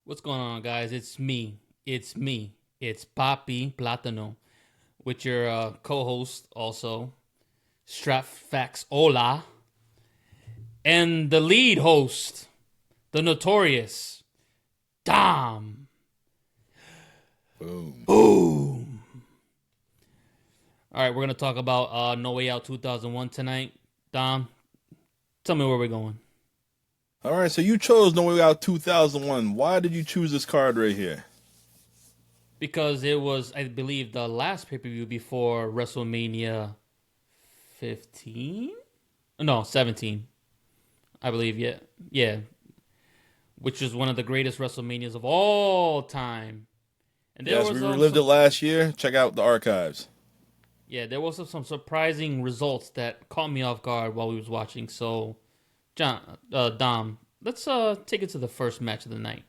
What's going on, guys? It's me. It's me. It's Papi Platano with your co-host also, Strapfax Ola, and the lead host, the notorious Dom. Boom. Boom. All right, we're going to talk about No Way Out 2001 tonight. Dom, tell me where we're going. All right, so you chose No Way Out 2001. Why did you choose this card right here? Because it was, I believe, the last pay-per-view before WrestleMania 15? No, 17. I believe, yeah. Yeah. Which is one of the greatest WrestleManias of all time. And there Yes, was we relived it last year. Check out the archives. yeah, there was some surprising results that caught me off guard while we was watching. So, Dom, let's take it to the first match of the night.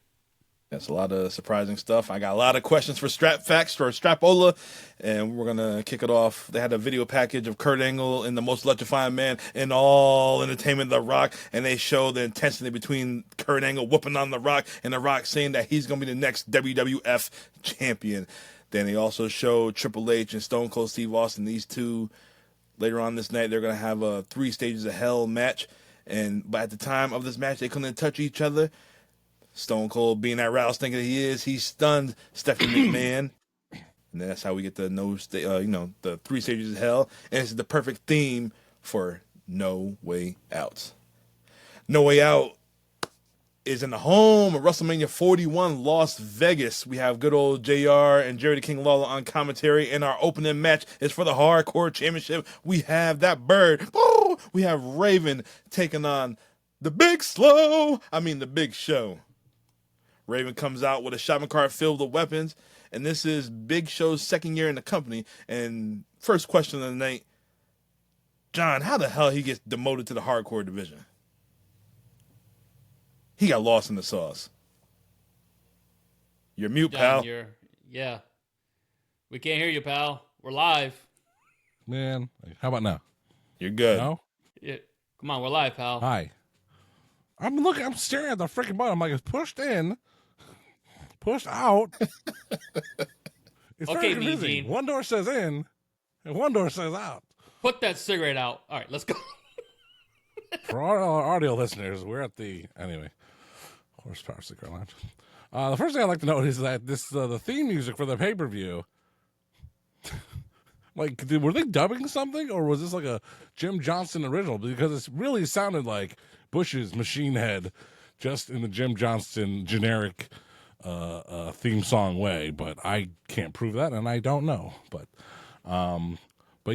That's a lot of surprising stuff. I got a lot of questions for Strapola, and we're gonna kick it off. They had a video package of Kurt Angle and the most electrifying man in all entertainment, The Rock, and they show the intensity between Kurt Angle whooping on The Rock and The Rock saying that he's gonna be the next WWF champion. Then they also showed Triple H and Stone Cold Steve Austin. These two later on this night, they're gonna have a 3 Stages of Hell match, but at the time of this match, they couldn't touch each other. Stone Cold, being that rattlesnake he stunned Stephanie McMahon, and that's how we get the the 3 Stages of Hell, and it's the perfect theme for No Way Out. No Way Out is in the home of WrestleMania 41, Las Vegas. We have good old JR and Jerry the King Lawler on commentary, and our opening match is for the Hardcore Championship. We have that bird. Woo! We have Raven taking on the Big Show. Raven comes out with a shopping cart filled with weapons, and this is Big Show's second year in the company. And first question of the night, John, how the hell he gets demoted to the hardcore division? He got lost in the sauce. You're mute, John, pal. yeah. We can't hear you, pal. We're live. Man, how about now? You're good. No? Yeah. Come on, we're live, pal. Hi. I'm staring at the freaking button. I'm like, it's pushed in, pushed out. It's Okay, very confusing. Eugene. One door says in, and one door says out. Put that cigarette out. All right, let's go. For our audio listeners, we're at the horsepower cigarette lounge. The first thing I'd like to note is that this the theme music for the pay-per-view. Were they dubbing something, or was this like a Jim Johnston original? Because it really sounded like Bush's Machine Head, just in the Jim Johnston generic theme song way. But I can't prove that, and I don't know. But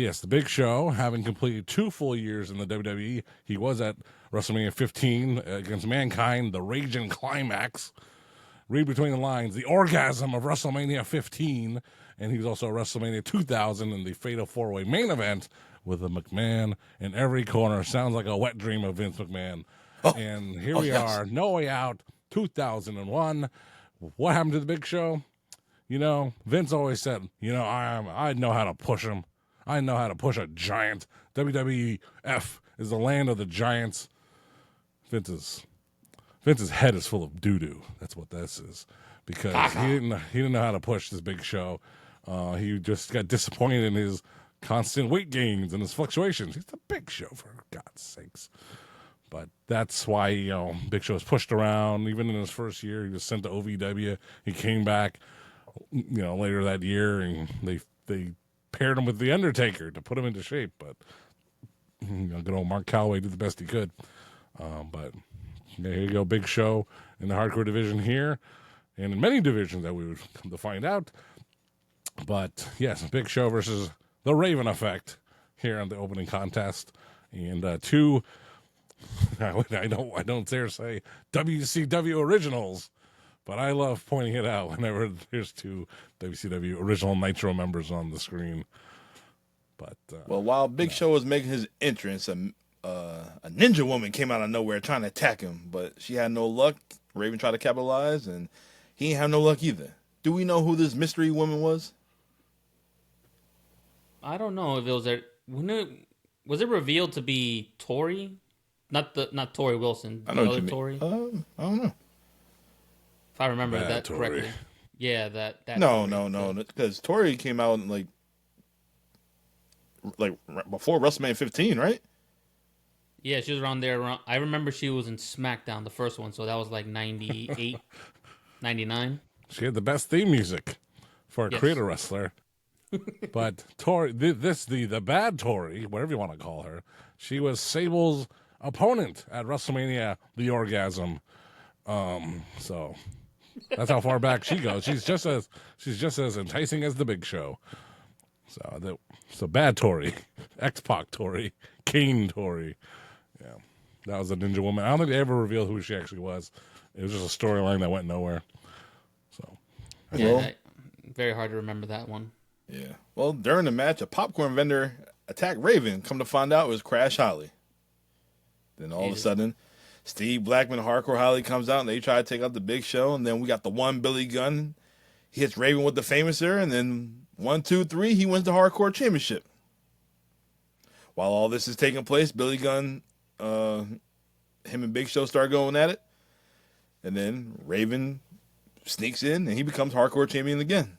yes, the Big Show, having completed 2 full years in the WWE, he was at WrestleMania 15 against Mankind, the Raging Climax. Read between the lines, the orgasm of WrestleMania 15, and he was also at WrestleMania 2000 in the Fatal 4-Way main event with a McMahon in every corner. Sounds like a wet dream of Vince McMahon. And here we are, No Way Out 2001. What happened to the Big Show? You know, Vince always said, I know how to push him. I know how to push a giant. WWF is the land of the giants. Vince's head is full of doo-doo. That's what this is. Because he didn't know how to push this Big Show. He just got disappointed in his constant weight gains and his fluctuations. He's the Big Show, for God's sakes. But that's why, Big Show was pushed around. Even in his first year, he was sent to OVW. He came back, later that year, and they paired him with The Undertaker to put him into shape. But, good old Mark Calloway did the best he could. But there you go, Big Show in the hardcore division here, and in many divisions that we would come to find out. But yes, Big Show versus the Raven Effect here on the opening contest, and 2. I don't dare say WCW originals, but I love pointing it out whenever there's 2 WCW original Nitro members on the screen. But while Big Show was making his entrance, a ninja woman came out of nowhere trying to attack him, but she had no luck. Raven tried to capitalize, and he ain't have no luck either. Do we know who this mystery woman was? I don't know if it was was it revealed to be Tori? Not Tori Wilson. The other Tori. I don't know. if I remember Bad that Tori. correctly. Yeah, that No, Tori. no, because Tori came out in like right before WrestleMania 15, right? Yeah, she was around there. I remember she was in SmackDown, the first one, so that was like 98, 99. She had the best theme music for a Yes. creator wrestler. But Tori, the bad Tori, whatever you want to call her, she was Sable's opponent at WrestleMania, the Orgasm. So that's how far back she goes. She's just as enticing as the Big Show. So bad Tori, X-Pac Tori, Kane Tori. Yeah, that was a Ninja Woman. I don't think they ever revealed who she actually was. It was just a storyline that went nowhere. So Yeah, Well, very hard to remember that one. yeah. Well, during the match, a popcorn vendor attacked Raven. Come to find out, it was Crash Holly. Then all of a Jesus. sudden, Steve Blackman and Hardcore Holly comes out, and they try to take out the Big Show. And then we got the one Billy Gunn. He hits Raven with the Famouser, and then 1, 2, 3, he wins the Hardcore Championship. While all this is taking place, Billy Gunn, him and Big Show start going at it. And then Raven sneaks in, and he becomes Hardcore Champion again.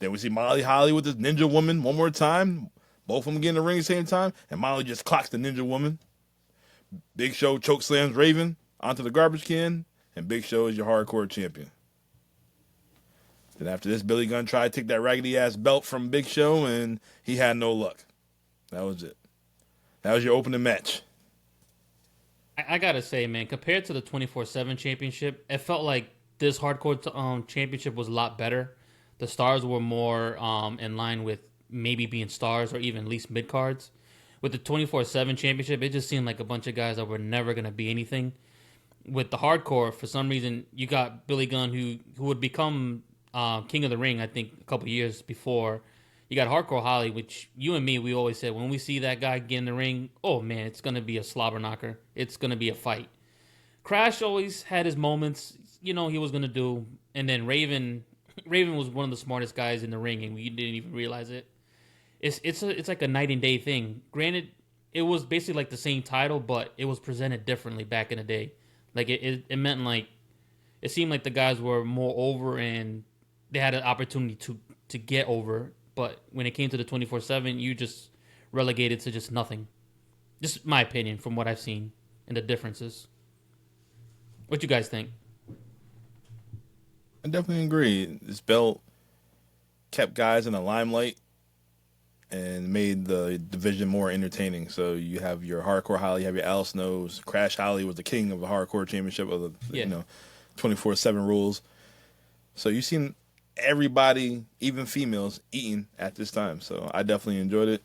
Then we see Molly Holly with this Ninja Woman one more time. Both of them get in the ring at the same time, and Molly just clocks the Ninja Woman. Big Show chokeslams Raven onto the garbage can, and Big Show is your Hardcore Champion. Then after this, Billy Gunn tried to take that raggedy-ass belt from Big Show, and he had no luck. That was it. That was your opening match. I gotta say, man, compared to the 24/7 championship, it felt like this hardcore championship was a lot better. The stars were more in line with maybe being stars or even at least mid cards. With the 24/7 championship, it just seemed like a bunch of guys that were never gonna be anything. With the hardcore, for some reason, you got Billy Gunn, who would become King of the Ring, I think, a couple years before. You got Hardcore Holly, which you and me, we always said, when we see that guy get in the ring, oh man, it's going to be a slobber knocker. It's going to be a fight. Crash always had his moments, he was going to do. And then Raven was one of the smartest guys in the ring, and we didn't even realize it. It's like a night and day thing. Granted, it was basically like the same title, but it was presented differently back in the day. Like it meant like, it seemed like the guys were more over and they had an opportunity to get over. But when it came to the 24/7, you just relegated to just nothing. Just my opinion from what I've seen and the differences. What you guys think? I definitely agree. This belt kept guys in the limelight and made the division more entertaining. So you have your Hardcore Holly, you have your Al Snows. Crash Holly was the king of the Hardcore Championship of the 24/7 rules. So you've seen everybody, even females, eating at this time. So I definitely enjoyed it.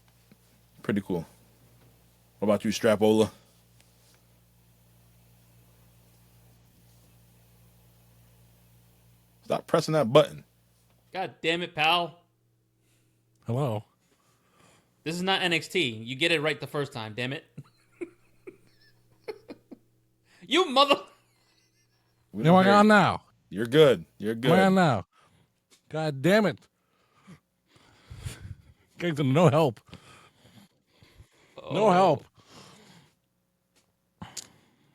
Pretty cool. What about you, Strapola? Stop pressing that button. God damn it, pal. hello. This is not NXT. You get it right the first time, damn it. You mother... We Am don't I hear on you. now? You're good. You're good. Am I on now? God damn it. Getting to no help. No help.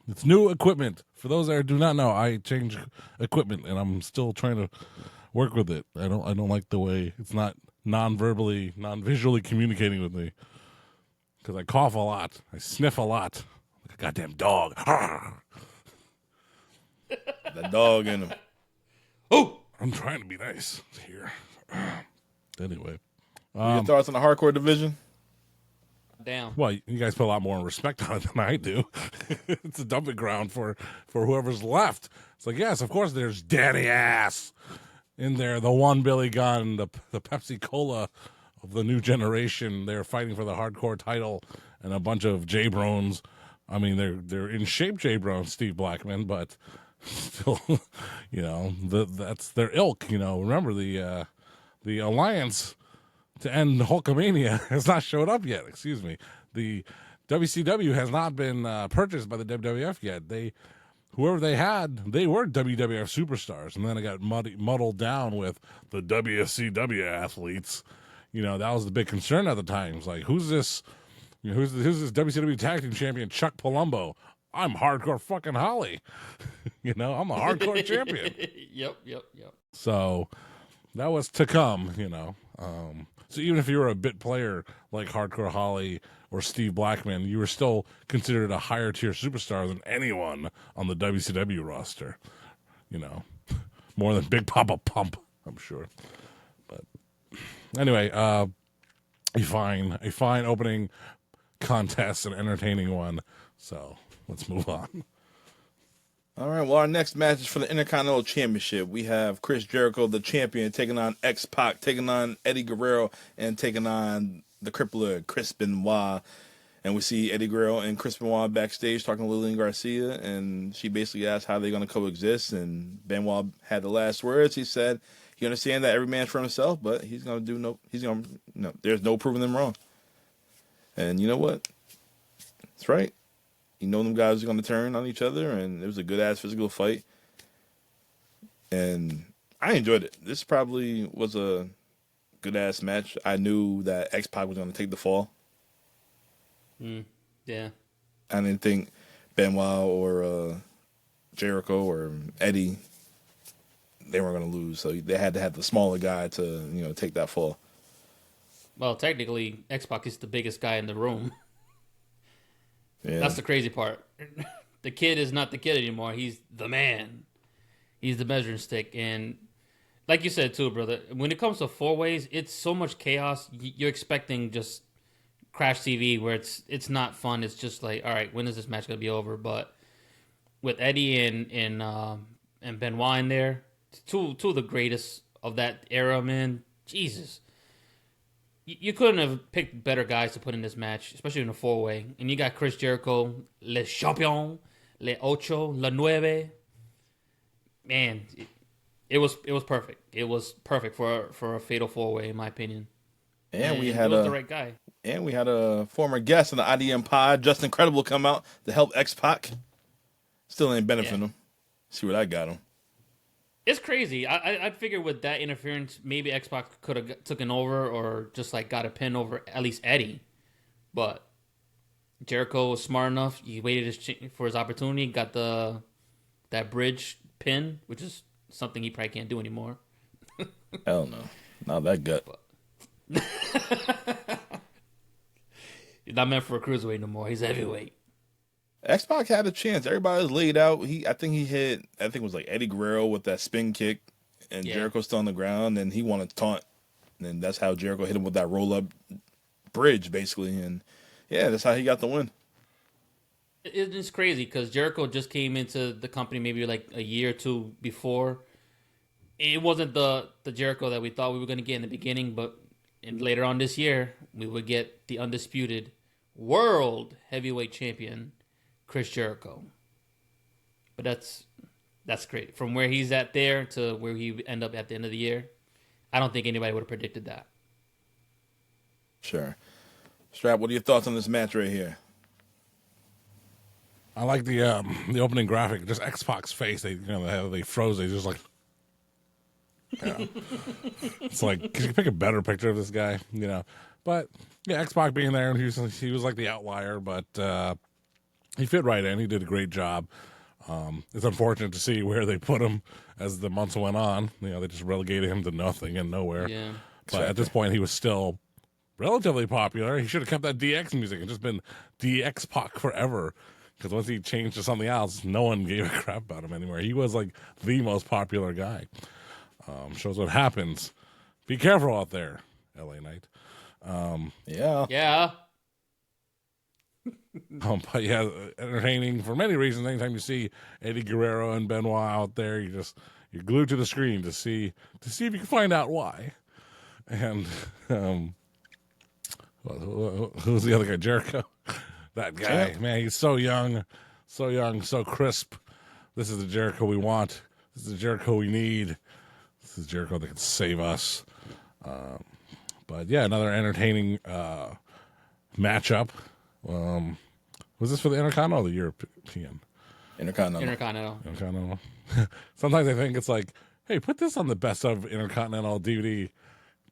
It's new equipment. For those that do not know, I change equipment and I'm still trying to work with it. I don't like the way it's not non-visually communicating with me. Because I cough a lot. I sniff a lot. Like a goddamn dog. That dog in him. Oh! I'm trying to be nice here. Anyway. Your thoughts on the hardcore division? Damn. Well, you guys put a lot more respect on it than I do. It's a dumping ground for whoever's left. It's like, yes, of course there's Danny Ass in there, the one Billy Gunn, the Pepsi Cola of the new generation. They're fighting for the hardcore title, and a bunch of J-Brones. I mean, they're in shape J-Brones, Steve Blackman, but still, that's their ilk. Remember the alliance to end Hulkamania has not showed up yet. Excuse me. The WCW has not been purchased by the WWF yet. Whoever they had, they were WWF superstars, and then it got muddled down with the WCW athletes. That was the big concern at the time. It's like, who's this? Who's this WCW Tag Team Champion Chuck Palumbo? I'm hardcore fucking Holly. I'm a hardcore champion. Yep. So that was to come, So even if you were a bit player like Hardcore Holly or Steve Blackman, you were still considered a higher tier superstar than anyone on the WCW roster. More than Big Papa Pump, I'm sure. But anyway, a fine opening contest, an entertaining one. So let's move on. All right, well, our next match is for the Intercontinental Championship. We have Chris Jericho, the champion, taking on X-Pac, taking on Eddie Guerrero, and taking on the crippler, Chris Benoit. And we see Eddie Guerrero and Chris Benoit backstage talking to Lillian Garcia, and she basically asked how they're going to coexist, and Benoit had the last words. He said he understands that every man's for himself, but there's no proving them wrong. And you know what? That's right. Them guys are going to turn on each other, and it was a good-ass physical fight. And I enjoyed it. This probably was a good-ass match. I knew that X-Pac was going to take the fall. Yeah. I didn't think Benoit or Jericho or Eddie, they weren't going to lose. So they had to have the smaller guy to, take that fall. Well, technically, X-Pac is the biggest guy in the room. Yeah. That's the crazy part. The kid is not the kid anymore. He's the man. He's the measuring stick. And like you said, too, brother, when it comes to four-ways, it's so much chaos. You're expecting just Crash TV where it's not fun. It's just like, all right, when is this match going to be over? But with Eddie and Benoit in there, two of the greatest of that era, man, Jesus. You couldn't have picked better guys to put in this match, especially in a four-way. And you got Chris Jericho, Le Champion, Le Ocho, Le Nueve. Man, it was perfect. It was perfect for a fatal four-way, in my opinion. And we he had was the right guy. And we had a former guest in the IDM pod, Justin Credible, come out to help X-Pac. Still ain't benefiting him. See what I got him. It's crazy. I'd figure with that interference, maybe X-Pac could have taken over or just like got a pin over at least Eddie. But Jericho was smart enough. He waited for his opportunity, got that bridge pin, which is something he probably can't do anymore. Hell no. Not that gut. He's not meant for a cruiserweight no more. He's heavyweight. X-Pac had a chance. Everybody was laid out. I think it was like Eddie Guerrero with that spin kick, and Jericho's still on the ground, and he wanted to taunt. And that's how Jericho hit him with that roll-up bridge, basically. And, yeah, that's how he got the win. It's crazy because Jericho just came into the company maybe like a year or two before. It wasn't the Jericho that we thought we were going to get in the beginning, but later on this year, we would get the undisputed world heavyweight champion, Chris Jericho. But that's great. From where he's at there to where he end up at the end of the year, I don't think anybody would have predicted that. Sure. Strap, what are your thoughts on this match right here? I like the opening graphic, just X-Pac's face. They froze. They just like, it's like, could you pick a better picture of this guy? But yeah, X-Pac being there, and he was like the outlier, but he fit right in. He did a great job. It's unfortunate to see where they put him as the months went on. They just relegated him to nothing and nowhere. Yeah. But at this point, he was still relatively popular. He should have kept that DX music and just been DX Pac forever. Because once he changed to something else, no one gave a crap about him anymore. He was like the most popular guy. Shows what happens. Be careful out there, LA Knight. Yeah. Yeah. But yeah, entertaining for many reasons. Anytime you see Eddie Guerrero and Benoit out there, you're glued to the screen to see if you can find out why. And who's the other guy? Jericho. That guy, man, he's so young, so crisp. This is the Jericho we want. This is the Jericho we need. This is Jericho that can save us. But yeah, another entertaining matchup. Was this for the Intercontinental or the European? Intercontinental. Sometimes I think it's like, hey, put this on the best of Intercontinental DVD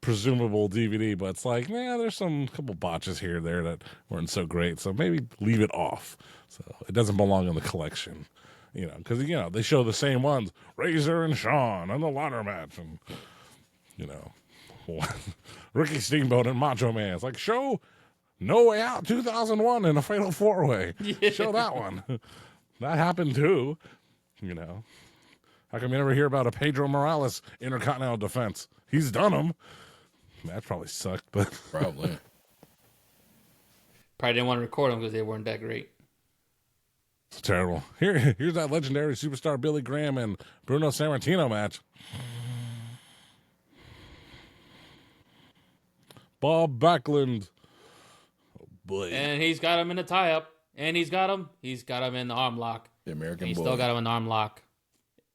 presumable DVD, but it's like, there's some couple botches here or there that weren't so great, so maybe leave it off. So it doesn't belong in the collection, because they show the same ones, Razor and Shawn and the ladder match, and Ricky Steamboat and Macho Man. It's like, show No Way Out 2001 in a Fatal 4-Way. Yeah. Show that one. That happened too. How come you never hear about a Pedro Morales Intercontinental defense? He's done them. That probably sucked, but Probably didn't want to record them because they weren't that great. It's terrible. Here's that legendary superstar Billy Graham and Bruno Sammartino match. Bob Backlund. Oh boy. And he's got him in a tie-up. And he's got him in the arm lock. the American He's boy. still got him in the arm lock.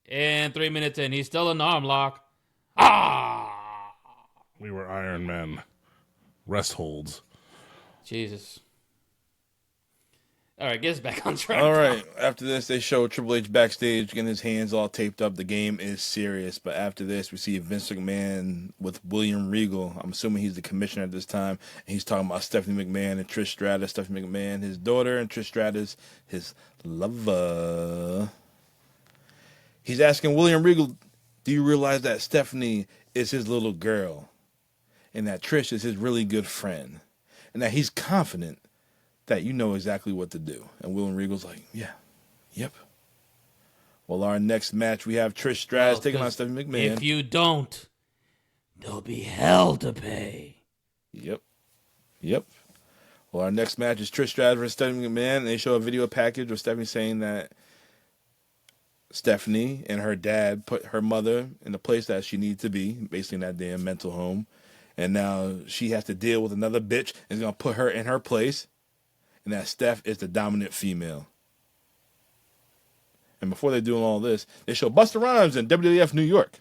And 3 minutes in, he's still in the arm lock. Ah! We were Iron Men. Rest holds. Jesus. All right, get us back on track. All right. After this, they show Triple H backstage getting his hands all taped up. The game is serious. But after this, we see Vince McMahon with William Regal. I'm assuming he's the commissioner at this time. And he's talking about Stephanie McMahon and Trish Stratus. Stephanie McMahon, his daughter, and Trish Stratus, his lover. He's asking William Regal, do you realize that Stephanie is his little girl? And that Trish is his really good friend? And that he's confident that you know exactly what to do. And William Regal's like, yeah, yep. Well, our next match, we have Trish Stratus taking on Stephanie McMahon. If you don't, there'll be hell to pay. Yep. Well, our next match is Trish Stratus versus Stephanie McMahon. And they show a video package of Stephanie saying that Stephanie and her dad put her mother in the place that she needs to be, basically in that damn mental home. And now she has to deal with another bitch and is going to put her in her place. And that Steph is the dominant female. And before they're doing all this, they show Busta Rhymes in WWF New York.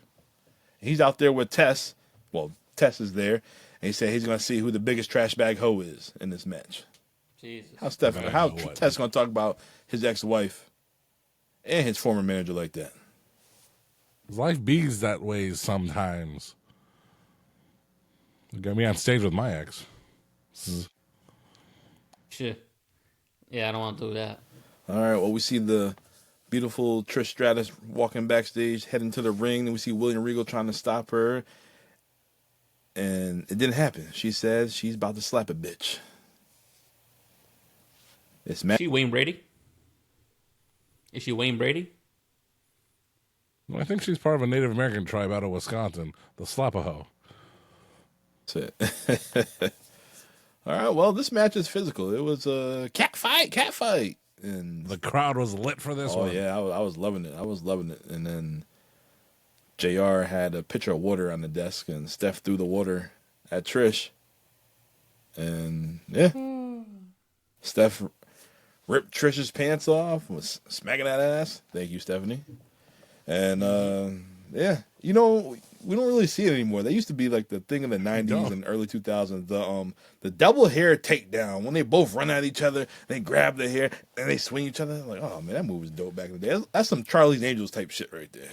He's out there with Tess. Well, Tess is there. And he said he's going to see who the biggest trash bag hoe is in this match. Jesus. How Tess going to talk about his ex-wife and his former manager like that? Life bees that way sometimes. You got me on stage with my ex. Shit. Yeah, I don't want to do that. All right, well, we see the beautiful Trish Stratus walking backstage, heading to the ring. And we see William Regal trying to stop her. And it didn't happen. She says she's about to slap a bitch. It's Is she Wayne Brady? Is she Wayne Brady? Well, I think she's part of a Native American tribe out of Wisconsin, the Slapaho. That's it. All right, well, this match is physical. It was a cat fight. And the crowd was lit for this one. Oh, yeah, I was loving it. And then JR had a pitcher of water on the desk, and Steph threw the water at Trish. And, yeah. Steph ripped Trish's pants off, was smacking that ass. Thank you, Stephanie. And, yeah, we don't really see it anymore. That used to be like the thing in the 90s and early 2000s. The double hair takedown, when they both run at each other, they grab their hair, and they swing each other. Like, oh, man, that move was dope back in the day. That's some Charlie's Angels type shit right there.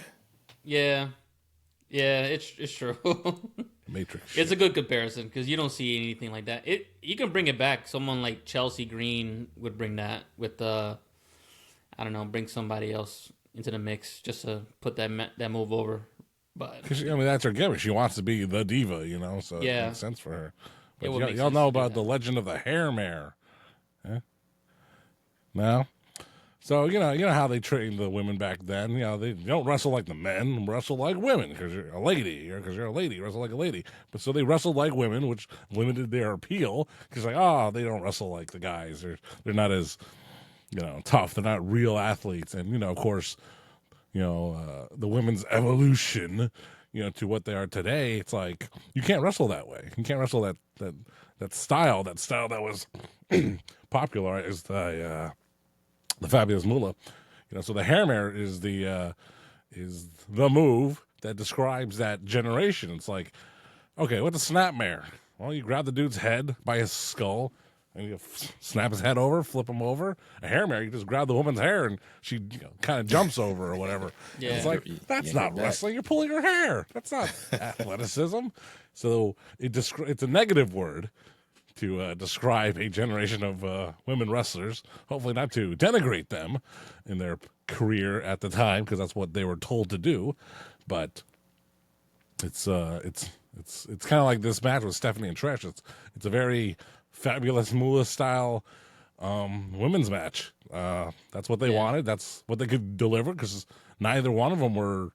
Yeah, it's true. Matrix. It's a good comparison because you don't see anything like that. You can bring it back. Someone like Chelsea Green would bring that with bring somebody else into the mix just to put that move over. But that's her gimmick. She wants to be the diva, so yeah. It makes sense for her. But y'all know about the legend of the hair mare. Yeah? No? So, you know how they trained the women back then. They don't wrestle like the men, wrestle like women because you're a lady. Because you're a lady, wrestle like a lady. But so they wrestled like women, which limited their appeal. Because they don't wrestle like the guys. They're not as, tough. They're not real athletes. And, of course, the women's evolution, to what they are today. It's like you can't wrestle that way. You can't wrestle that style. That style that was popularized by the Fabulous Moolah. So the hair mare is the move that describes that generation. It's like, okay, what's a snap mare? Well, you grab the dude's head by his skull, And you snap his head over, flip him over. A hair mare, you just grab the woman's hair and she kind of jumps over or whatever. Yeah. It's like, that's not wrestling. You're pulling her hair. That's not athleticism. So it's a negative word to describe a generation of women wrestlers. Hopefully not to denigrate them in their career at the time, because that's what they were told to do. But it's kind of like this match with Stephanie and Trish. It's a very Fabulous Moolah style women's match. That's what they wanted. That's what they could deliver, because neither one of them were,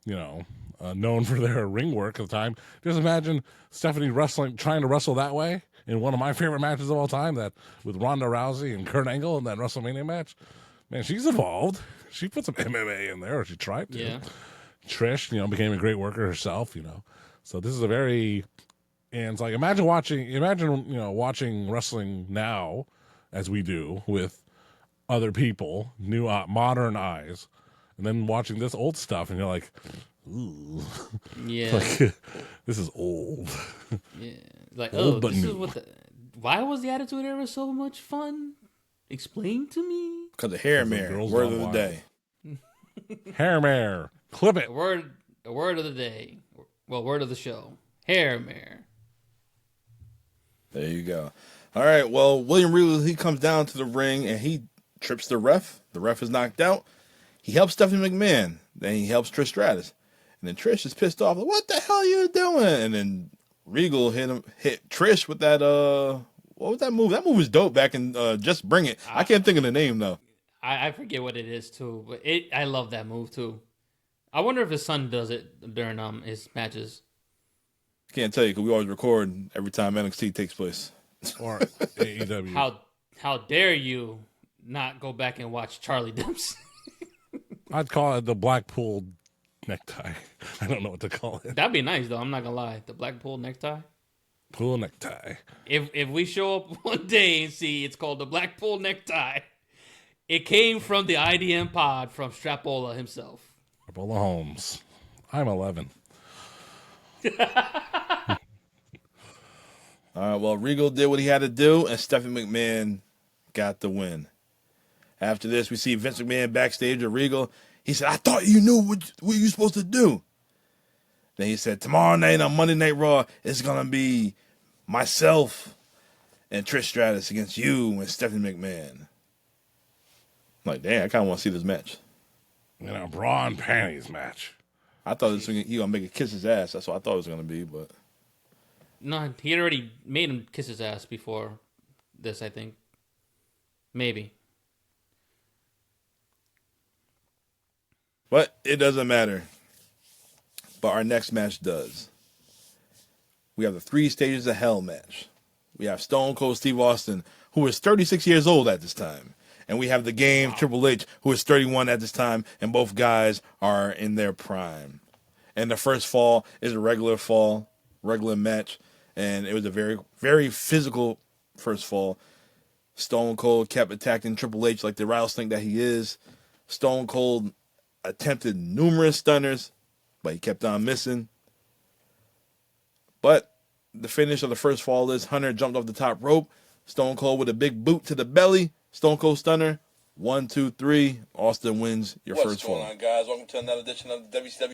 known for their ring work at the time. Just imagine Stephanie trying to wrestle that way in one of my favorite matches of all time, that with Ronda Rousey and Kurt Angle in that WrestleMania match. Man, she's evolved. She put some MMA in there, or she tried to. Yeah. Trish, became a great worker herself, So this is a very, and it's like, imagine watching wrestling now as we do with other people, new modern eyes, and then watching this old stuff, and you're like, ooh. Yeah. Like, this is old. Yeah. Like, Old but this new. is why was the Attitude Era so much fun? Explain to me. Because the hair the mare, girls word don't of the want day. Hair mare. Clip it. A word of the day. Well, word of the show. Hair mare. There you go. All right, well, William Regal, he comes down to the ring and he trips the ref. The ref is knocked out. He helps Stephanie McMahon. Then he helps Trish Stratus. And then Trish is pissed off. Like, what the hell are you doing? And then Regal hit Trish with that, what was that move? That move was dope back in Just Bring It. I can't think of the name, though. I forget what it is, too. But I love that move, too. I wonder if his son does it during his matches. Can't tell you because we always record every time NXT takes place. Or AEW. How dare you not go back and watch Charlie Dempsey? I'd call it the Blackpool necktie. I don't know what to call it. That'd be nice, though. I'm not going to lie. The Blackpool necktie. Pool necktie. If we show up one day and see it's called the Blackpool necktie, it came from the IDM pod from Strapola himself. Strapola Holmes. I'm 11. All right, well, Regal did what he had to do, and Stephanie McMahon got the win. After this, we see Vince McMahon backstage at Regal. He said, I thought you knew what you were supposed to do. Then he said, tomorrow night on Monday Night Raw, it's going to be myself and Trish Stratus against you and Stephanie McMahon. I'm like, damn, I kind of want to see this match. In a bra and panties match. I thought he was going to make a kiss his ass. That's what I thought it was going to be, but... No, he had already made him kiss his ass before this, I think. Maybe. But it doesn't matter. But our next match does. We have the 3 Stages of Hell match. We have Stone Cold Steve Austin, who is 36 years old at this time. And we have the Game, Triple H, who is 31 at this time. And both guys are in their prime. And the first fall is a regular match. And it was a very, very physical first fall. Stone Cold kept attacking Triple H like the rattlesnake that he is. Stone Cold attempted numerous stunners, but he kept on missing. But the finish of the first fall is Hunter jumped off the top rope. Stone Cold with a big boot to the belly. Stone Cold stunner. 1, 2, 3. Austin wins your first fall. What's going on, guys? Welcome to another edition of the WCW.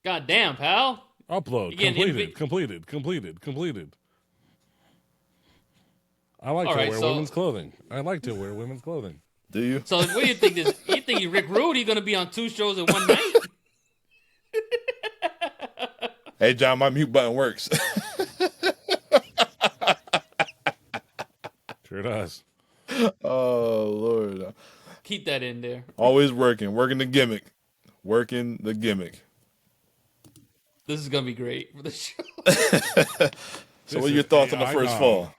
God damn, pal. Upload. Completed. I like wear women's clothing. I like to wear women's clothing. Do you? So what do you think? You think Rick Rude going to be on 2 shows in one night? Hey, John, my mute button works. Sure does. Oh, Lord. Keep that in there. Always working the gimmick. This is going to be great for the show. So what are your thoughts on the first fall?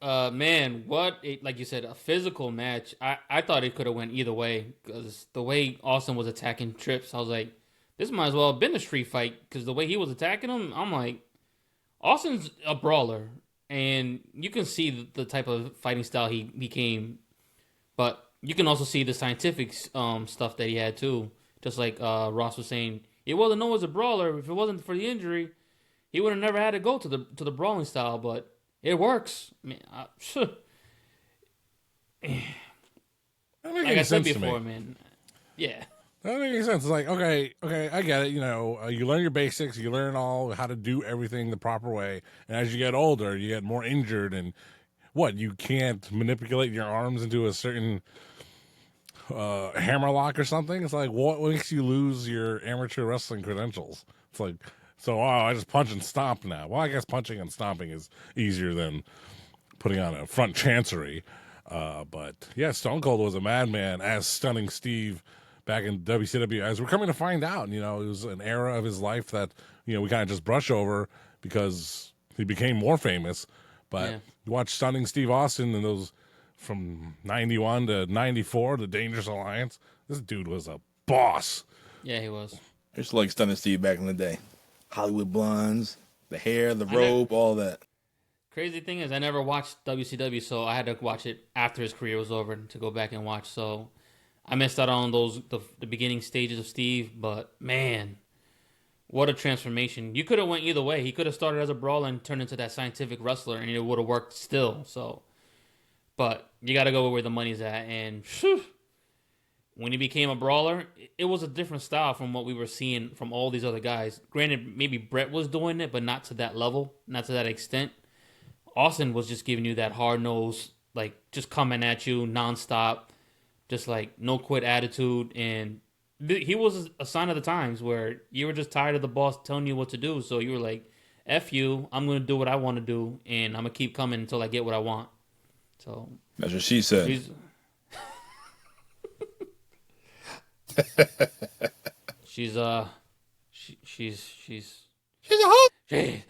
Man, like you said, a physical match. I thought it could have went either way, because the way Austin was attacking Trips, I was like, this might as well have been a street fight, because the way he was attacking him, I'm like, Austin's a brawler, and you can see the type of fighting style he became, but you can also see the scientific stuff that he had too. Just like Ross was saying, he wasn't known as a brawler. If it wasn't for the injury, he would have never had to go to the brawling style, but it works. I mean, That makes like I said sense to before, me. man. Yeah, That makes sense. It's like, okay, I get it. You know, you learn your basics, you learn all how to do everything the proper way, and as you get older, you get more injured, and what you can't manipulate your arms into a certain hammerlock or something. It's like, what makes you lose your amateur wrestling credentials? It's like, so I just punch and stomp now. Well, I guess punching and stomping is easier than putting on a front chancery. But yeah, Stone Cold was a madman as Stunning Steve back in WCW. As we're coming to find out, you know, it was an era of his life that, you know, we kind of just brush over because he became more famous. But yeah, you watch Stunning Steve Austin and those from 91 to 94, the Dangerous Alliance. This dude was a boss. yeah. He was. I used to like Stunning Steve back in the day. Hollywood blondes, the hair, the I know. robe, all that. Crazy thing is, I never watched WCW, so I had to watch it after his career was over to go back and watch. So I missed out on the beginning stages of Steve, but man, what a transformation! You could have went either way. He could have started as a brawler and turned into that scientific wrestler, and it would have worked still. So, but you got to go where the money's at, and phew, when he became a brawler, it was a different style from what we were seeing from all these other guys. Granted, maybe Brett was doing it, but not to that level, not to that extent. Austin was just giving you that hard nose, like just coming at you nonstop, just like no quit attitude. And he was a sign of the times where you were just tired of the boss telling you what to do. So you were like, F you, I'm going to do what I want to do, and I'm going to keep coming until I get what I want. So That's what she said. she's, she's, She's a hoe. she,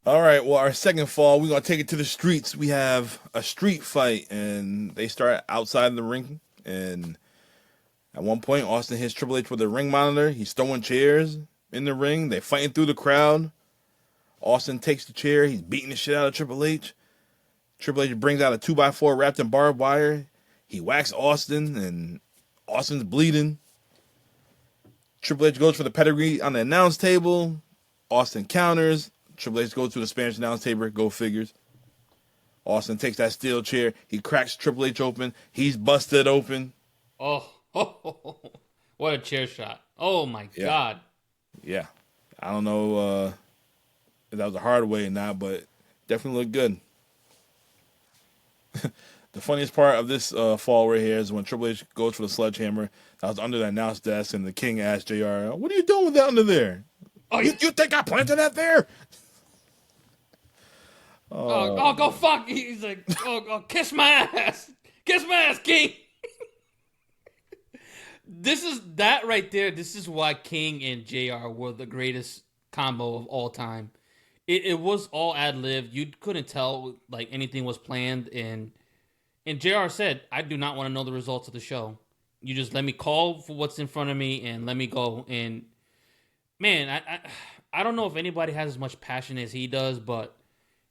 All right, well, our second fall, we're going to take it to the streets. We have a street fight, and they start outside the ring. And at one point, Austin hits Triple H with a ring monitor. He's throwing chairs in the ring. They're fighting through the crowd. Austin takes the chair. He's beating the shit out of Triple H. Triple H brings out a 2x4 wrapped in barbed wire. He whacks Austin, and Austin's bleeding. Triple H goes for the pedigree on the announce table. Austin counters. Triple H goes to the Spanish announce table. Go figures. Austin takes that steel chair. He cracks Triple H open. He's busted open. oh, what a chair shot. Oh my God. Yeah. I don't know if that was a hard way or not, but definitely looked good. The funniest part of this fall right here is when Triple H goes for the sledgehammer. That was under the announce desk, and the King asked JR, "What are you doing with that under there? Oh, You think I planted that there?" go fuck. He's like, oh, kiss my ass. Kiss my ass, King. This is that right there. This is why King and JR were the greatest combo of all time. It was all ad-libbed. You couldn't tell like anything was planned. And JR said, I do not want to know the results of the show. You just let me call for what's in front of me and let me go. And man, I don't know if anybody has as much passion as he does, but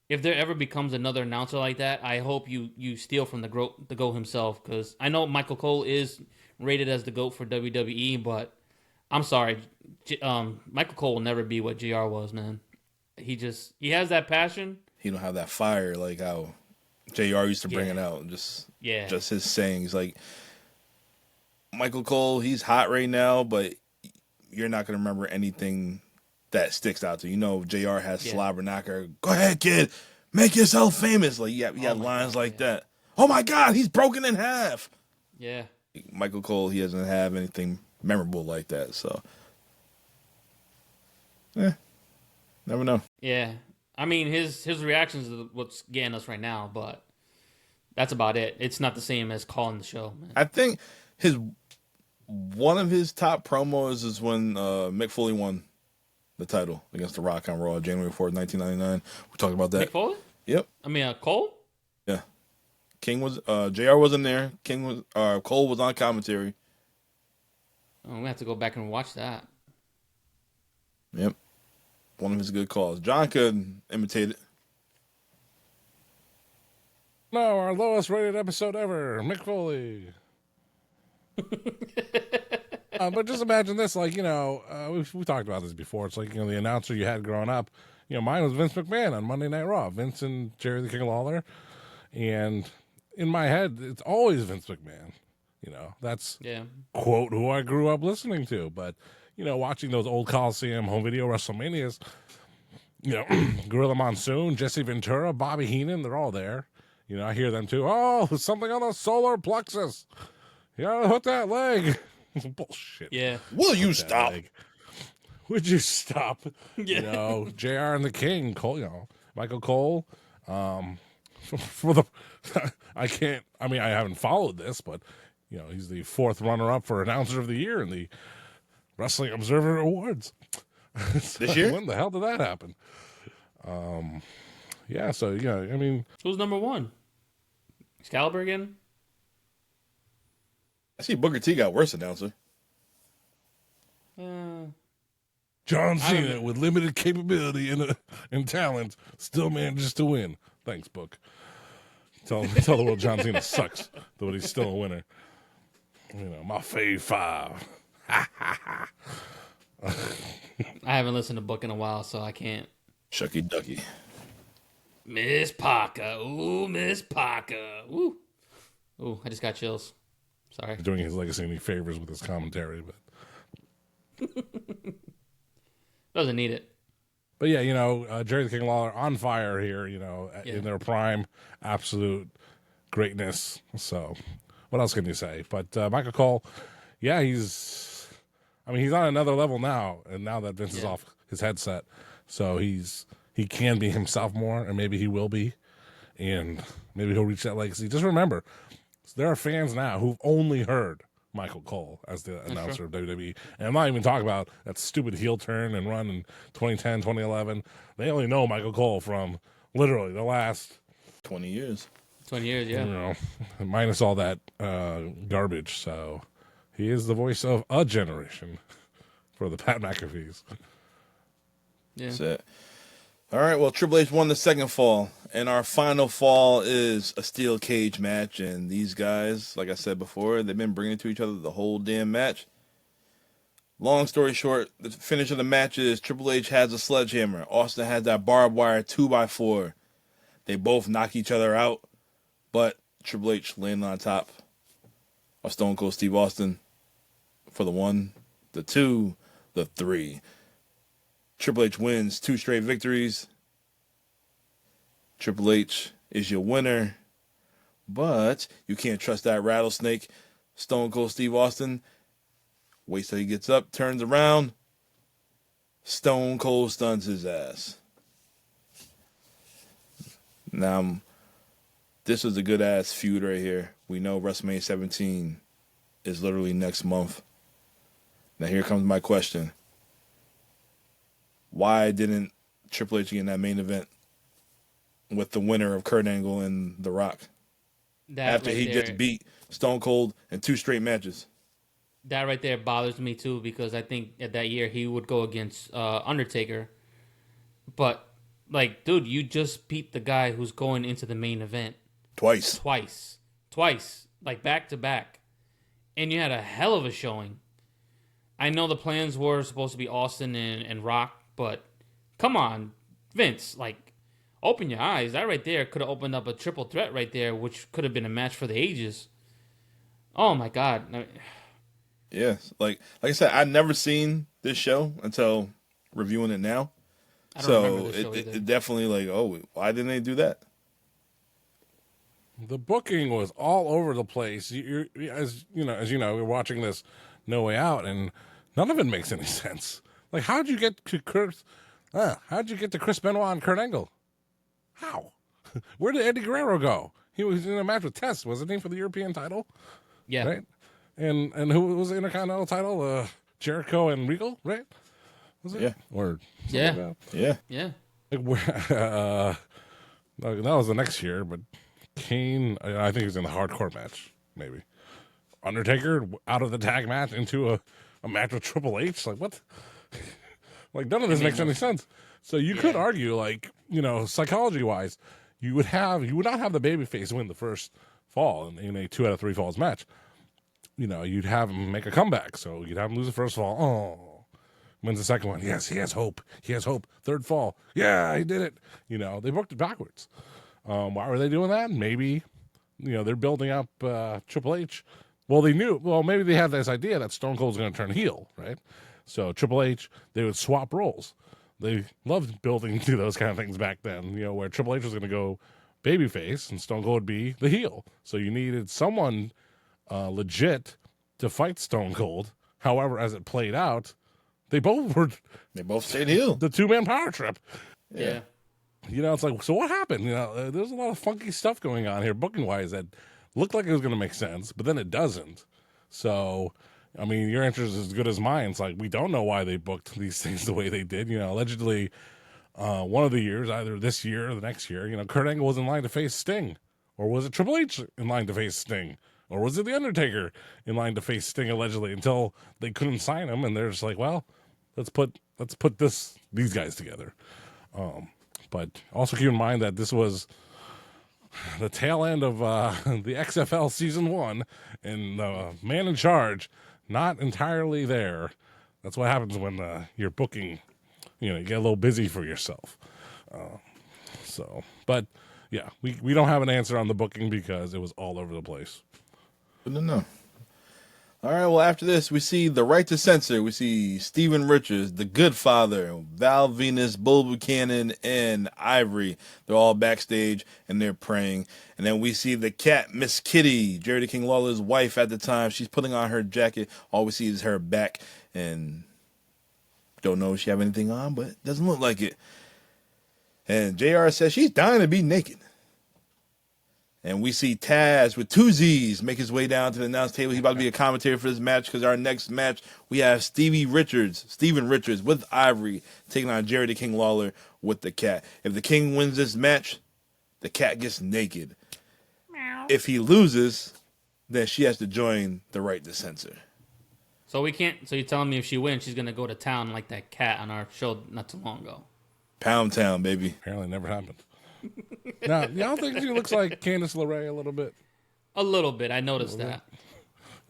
if there ever becomes another announcer like that, I hope you steal from the GOAT himself, because I know Michael Cole is rated as the GOAT for WWE, but I'm sorry, Michael Cole will never be what JR was, man. He has that passion. He don't have that fire like how JR used to bring Yeah. it out. Just Yeah. his sayings. Like Michael Cole, he's hot right now, but you're not gonna remember anything that sticks out to you. You know, JR has slobber knocker. Go ahead, kid, make yourself famous. Like you got lines like that. Oh my God, he's broken in half. Yeah. Michael Cole, he doesn't have anything memorable like that. So, never know. Yeah. I mean, his reactions are what's getting us right now, but that's about it. It's not the same as calling the show, man. I think one of his top promos is when Mick Foley won the title against The Rock on Raw, January 4th, 1999. We talked about that. Mick Foley? Yep. I mean, Cole? Yeah. King was JR wasn't there. Cole was on commentary. Oh, we have to go back and watch that. Yep. One of his good calls. John could imitate it. No, our lowest rated episode ever, Mick Foley. But just imagine this, like, we talked about this before. It's like, the announcer you had growing up. Mine was Vince McMahon on Monday Night Raw. Vince and Jerry the King Lawler. And in my head, it's always Vince McMahon. That's, quote, who I grew up listening to. But, watching those old Coliseum home video WrestleManias, Gorilla Monsoon, Jesse Ventura, Bobby Heenan, they're all there. I hear them too. Oh, something on the solar plexus. Hook that leg. Bullshit. Yeah. Will you stop? Would you stop? Yeah. JR and the King, Cole, Michael Cole. For the, I haven't followed this, but, he's the 4th runner-up for Announcer of the Year in the Wrestling Observer Awards. This year? When the hell did that happen? Who's number 1? Excalibur again? I see Booker T got worse announcer. John Cena, with limited capability and talent, still manages to win. Thanks, Book. Tell the world John Cena sucks, though he's still a winner. My fave 5. I haven't listened to Book in a while, so I can't. Shucky Ducky. Miss Parker. Ooh, Miss Parker. Ooh. Ooh, I just got chills. Sorry. Doing his legacy any favors with his commentary, but doesn't need it. But Jerry the King Lawler on fire here, in their prime, absolute greatness. So what else can you say? But Michael Cole, he's on another level now, and now that Vince is off his headset, so he can be himself more, and maybe he will be, and maybe he'll reach that legacy. Just remember, there are fans now who've only heard Michael Cole as the announcer of WWE. And I'm not even talking about that stupid heel turn and run in 2010, 2011. They only know Michael Cole from literally the last 20 years. 20 years, yeah. Minus all that garbage. So he is the voice of a generation for the Pat McAfees. Yeah. That's it. All right, well, Triple H won the second fall, and our final fall is a steel cage match, and these guys, like I said before, they've been bringing it to each other the whole damn match. Long story short, the finish of the match is Triple H has a sledgehammer. Austin has that barbed wire 2x4. They both knock each other out, but Triple H landed on top of Stone Cold Steve Austin for the 1, the 2, the 3. Triple H wins 2 straight victories. Triple H is your winner. But you can't trust that rattlesnake. Stone Cold Steve Austin waits till he gets up, turns around. Stone Cold stuns his ass. Now, this was a good-ass feud right here. We know WrestleMania 17 is literally next month. Now, here comes my question. Why didn't Triple H get in that main event with the winner of Kurt Angle and The Rock? After he just beat Stone Cold in 2 straight matches. That right there bothers me too, because I think at that year he would go against Undertaker. But, dude, you just beat the guy who's going into the main event. Twice. Back to back. And you had a hell of a showing. I know the plans were supposed to be Austin and Rock, but come on, Vince, open your eyes. That right there could have opened up a triple threat right there, which could have been a match for the ages. Oh, my God. Yeah, like I said, I'd never seen this show until reviewing it now. I don't remember this show either. It definitely why didn't they do that? The booking was all over the place. As you know, we're watching this No Way Out, and none of it makes any sense. How'd you get to Chris Benoit and Kurt Angle? How? Where did Eddie Guerrero go? He was in a match with Test, wasn't he, for the European title? Yeah. Right? And who was the Intercontinental title? Jericho and Regal, right? Was it? Yeah. Or yeah. Like yeah. Yeah. That was the next year, but Kane, I think he was in the hardcore match, maybe. Undertaker out of the tag match into a match with Triple H. What? None of this makes any sense. So you could argue, psychology wise, you would not have the babyface win the first fall in a 2 out of 3 falls match. you'd have him make a comeback. So you'd have him lose the first fall. Oh, wins the second one. Yes, he has hope. He has hope. Third fall. Yeah, he did it. They booked it backwards. Why were they doing that? Maybe, they're building up Triple H. Well, they knew. Well, maybe they had this idea that Stone Cold's going to turn heel, right? So Triple H, they would swap roles. They loved building to those kind of things back then, where Triple H was going to go babyface and Stone Cold would be the heel. So you needed someone legit to fight Stone Cold. However, as it played out, they both stayed heel. The two-man power trip. Yeah. It's like, so what happened? There's a lot of funky stuff going on here, booking-wise, that looked like it was going to make sense, but then it doesn't. So, I mean, your answer is as good as mine. It's like, we don't know why they booked these things the way they did. Allegedly, one of the years, either this year or the next year, Kurt Angle was in line to face Sting. Or was it Triple H in line to face Sting? Or was it The Undertaker in line to face Sting, allegedly, until they couldn't sign him, and they're just like, well, let's put these guys together. But also keep in mind that this was the tail end of the XFL Season 1, and the man in charge not entirely there. That's what happens when you're booking, you get a little busy for yourself. But yeah, we don't have an answer on the booking because it was all over the place. No. All right, well, after this, we see the Right to Censor. We see Steven Richards, The Good Father, Val Venus, Bull Buchanan, and Ivory. They're all backstage, and they're praying. And then we see the cat, Miss Kitty, Jerry the King Lawler's wife at the time. She's putting on her jacket. All we see is her back, and don't know if she have anything on, but it doesn't look like it. And JR says she's dying to be naked. And we see Taz with two Z's make his way down to the announce table. He's about to be a commentator for this match because our next match, we have Steven Richards with Ivory taking on Jerry the King Lawler with the cat. If the King wins this match, the cat gets naked. Meow. If he loses, then she has to join the Right to Censor. So we can't. So you're telling me if she wins, she's gonna go to town like that cat on our show not too long ago? Pound Town, baby. Apparently, never happened. Now, y'all think she looks like Candice LeRae a little bit? A little bit. I noticed that.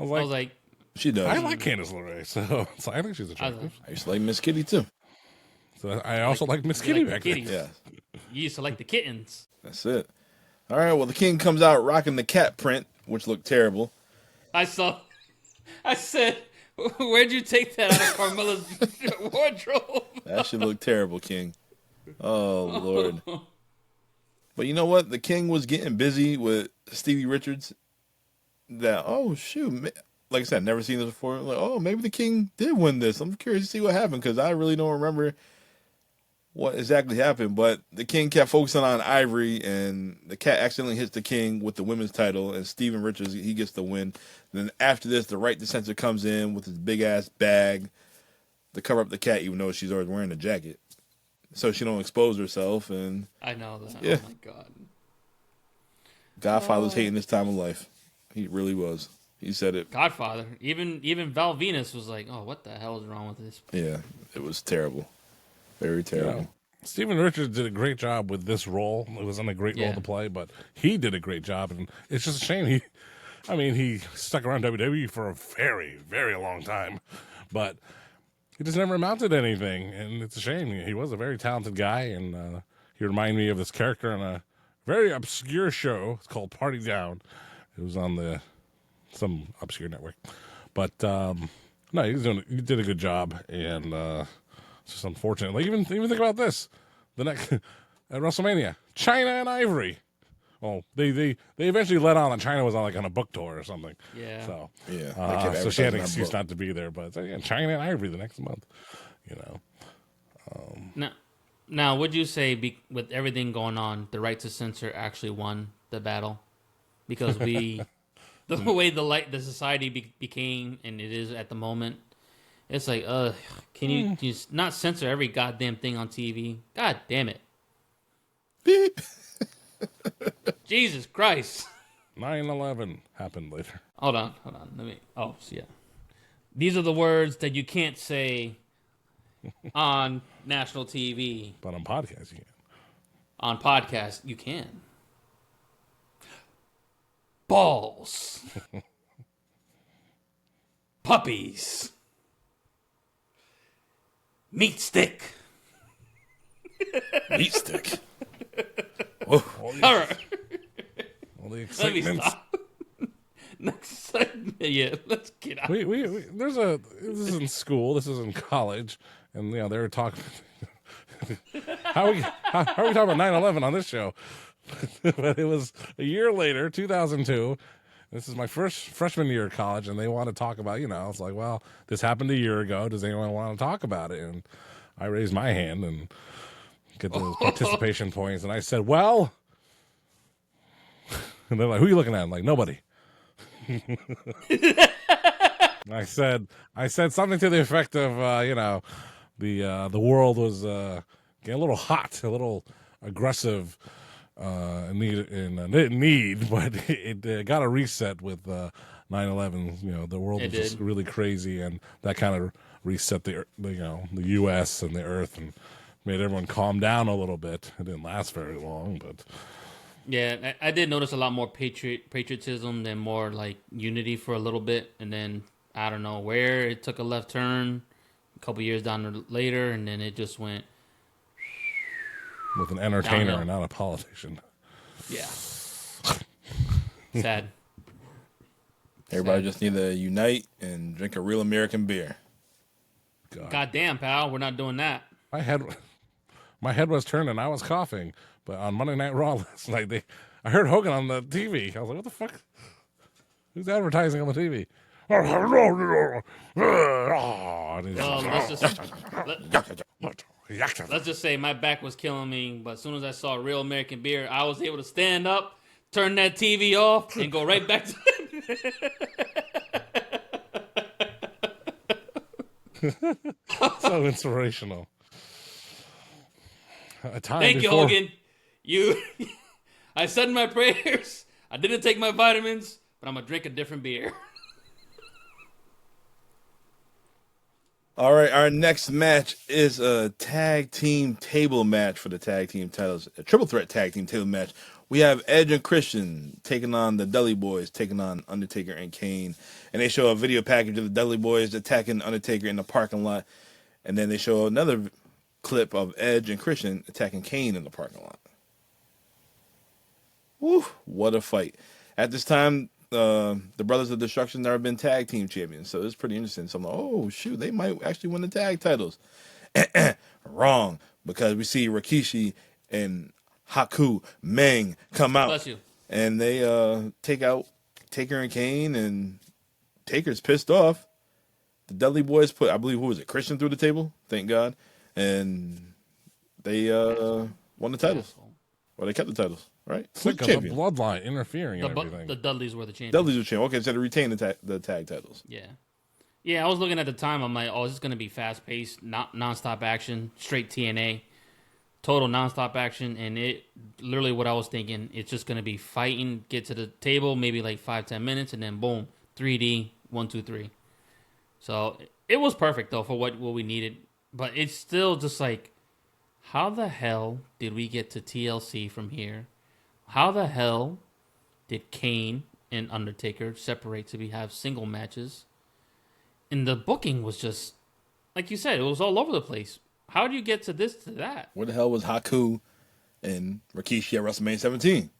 I was like, she does. I like Candice LeRae, so I think she's attractive. I used to like Miss Kitty too. So I also like Miss Kitty back then. Yeah. You used to like the kittens. That's it. All right, well, the King comes out rocking the cat print, which looked terrible. I said, where'd you take that out of Carmella's wardrobe? That should look terrible, King. Oh, Lord. But you know what? The King was getting busy with Stevie Richards. That, oh, shoot. Like I said, never seen this before. Like, oh, maybe the King did win this. I'm curious to see what happened because I really don't remember what exactly happened. But the King kept focusing on Ivory, and the cat accidentally hits the King with the women's title, and Steven Richards, he gets the win. Then after this, the Right to Censor comes in with his big-ass bag to cover up the cat, even though she's already wearing a jacket. So she don't expose herself, and I know that. Yeah. Oh my God. Godfather's hating this time of life. He really was. He said it. Godfather. Even Val Venus was like, "Oh, what the hell is wrong with this?" Yeah, it was terrible. Very terrible. Yeah. Steven Richards did a great job with this role. It wasn't a great role to play, but he did a great job, and it's just a shame he stuck around WWE for a very, very long time, but he just never amounted to anything, and it's a shame. He was a very talented guy, and he reminded me of this character on a very obscure show. It's called Party Down. It was on some obscure network. But, no, he did a good job, and it's just unfortunate. Like, even think about this. The next, at WrestleMania, China and Ivory. Well, they eventually let on that China was on a book tour or something. Yeah. So yeah. So she had an excuse not to be there. But China and Ivory the next month. Now, would you say with everything going on, the Right to Censor actually won the battle? Because the way the society became and it is at the moment, it's like, can you just not censor every goddamn thing on TV? God damn it. Beep. Jesus Christ. 9/11 happened later. Hold on. Yeah. These are the words that you can't say on national TV. But on podcasts, you can. On podcast, you can. Balls. puppies. Meat stick. Meat stick. Whoa. All right. All the Let me excitement. stop. Next segment. Yeah, let's get out. We this is in school, this is in college, and they were talking. how are we talking about 9/11 on this show? But it was a year later, 2002. This is my first freshman year of college, and they want to talk about, it's like, well, this happened a year ago. Does anyone want to talk about it? And I raised my hand and get those participation points, and I said, well, and they're like, who are you looking at? I'm like, nobody. I said something to the effect of, the world was getting a little hot, a little aggressive, didn't need, but it got a reset with 9/11. The world was just really crazy, and that kind of reset the U.S. and the Earth and made everyone calm down a little bit. It didn't last very long, but. Yeah, I did notice a lot more patriotism than more like unity for a little bit, and then I don't know where it took a left turn a couple years down later, and then it just went with an entertainer downhill. and not a politician. Yeah, sad. Everybody just need to unite and drink a real American beer. God damn, pal, we're not doing that. My head was turning. I was coughing. But on Monday Night Raw last night, I heard Hogan on the TV. I was like, what the fuck? Who's advertising on the TV? Let's just say my back was killing me, but as soon as I saw Real American Beer, I was able to stand up, turn that TV off, and go right back to So inspirational. Thank you, Hogan. I said my prayers. I didn't take my vitamins, but I'm gonna drink a different beer. All right, our next match is a tag team table match for the tag team titles, a triple threat tag team table match. We have Edge and Christian taking on the Dudley Boys, taking on Undertaker and Kane, and they show a video package of the Dudley Boys attacking Undertaker in the parking lot, and then they show another clip of Edge and Christian attacking Kane in the parking lot. Woo, what a fight. At this time, the Brothers of Destruction never been tag team champions, so it's pretty interesting. So I'm like, oh, shoot, they might actually win the tag titles. Wrong, because we see Rikishi and Haku Meng come out. Bless you. And they take out Taker and Kane, and Taker's pissed off. The Dudley Boys put, I believe, who was it, Christian through the table, thank God. And they won the titles. Well, they kept the titles, right? Sick of the bloodline interfering and everything. The Dudleys were the champions. Dudleys were champions. Okay, so they retained the tag titles. Yeah, I was looking at the time. I'm like, oh, this is going to be fast-paced, non-stop action, straight TNA, total non-stop action. And it literally what I was thinking, it's just going to be fighting, get to the table, maybe like 5-10 minutes, and then boom, 3D, 1, 2, 3. So it was perfect, though, for what we needed. But it's still just like, how the hell did we get to TLC from here? How the hell did Kane and Undertaker separate to have single matches? And the booking was just, like you said, it was all over the place. How do you get to this to that? Where the hell was Haku and Rikishi at WrestleMania 17?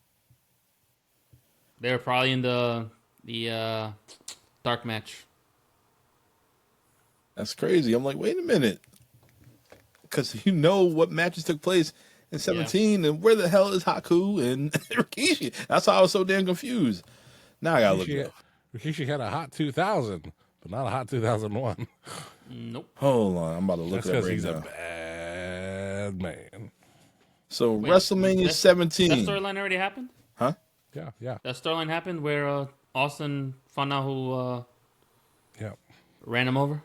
They were probably in the dark match. That's crazy. I'm like, wait a minute. Because you know what matches took place in 17, and where the hell is Haku and Rikishi? That's why I was so damn confused. Now I gotta look it up. Rikishi had a hot 2000, but not a hot 2001. Nope. Hold on, I'm about to look it up right he's now. a bad man. So WrestleMania 17. That storyline already happened? Huh? Yeah. That storyline happened where Austin found out who ran him over?